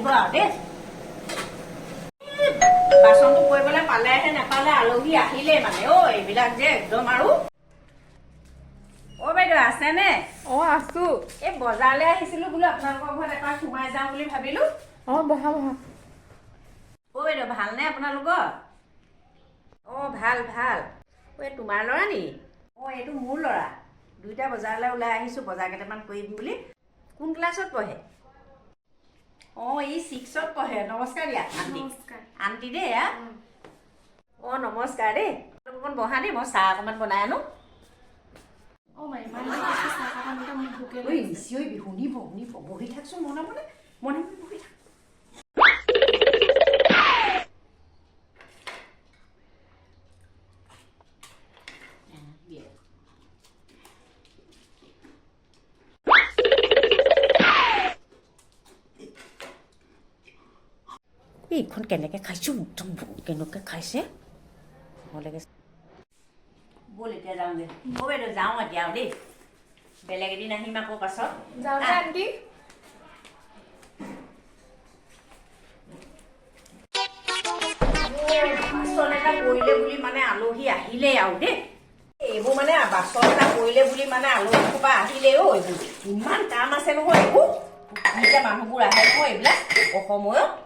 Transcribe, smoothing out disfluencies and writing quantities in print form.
লাগিব আৰু দেই বাচনটো কৰিবলৈ পালেহে নাপালে আলহী আহিলেই মানে এইবিলাক যে একদম আৰু বাইদেউ আছেনে আছো এই বজাৰলৈ আহিছিলো বোলো আপোনালোকৰ ঘৰত এপাক সোমাই যাওঁ বুলি ভাবিলো বহা বহা বাইদেউ ভালনে আপোনালোকৰ ভাল ভাল এই তোমাৰ ল'ৰা নি এইটো মোৰ ল'ৰা দুইটা বজাৰলৈ ওলাই আহিছো বজাৰ কেইটামান কৰিম বুলি কোন ক্লাছত পঢ়ে ই 6ত পঢ়ে নমস্কাৰ দিয়া আণ্টি আণ্টি দেই নমস্কাৰ দেই অকণ বহা দেই মই চাহ অকণমান বনাই আনো শুনিব বহি থাকচোন মনে মনে বহি থাক এইখন কেনেকৈ খাইছোঁ একদম কেনেকৈ খাইছে ব'ল এতিয়া যাওঁ দে বাইদেউ যাওঁ এতিয়া আৰু দেই বেলেগ এদিন আহিম আকৌ পাছত আণ্টি বাচন এটা পৰিলে বুলি মানে আলহী আহিলেই আৰু দেই এইবোৰ মানে বাচন এটা পৰিলে বুলি মানে আলহী সোপা আহিলেই এইবোৰ ইমান কাম আছে নহয় এইবোৰ এতিয়া মানুহবোৰ আহে নহয় এইবিলাক অসময়ত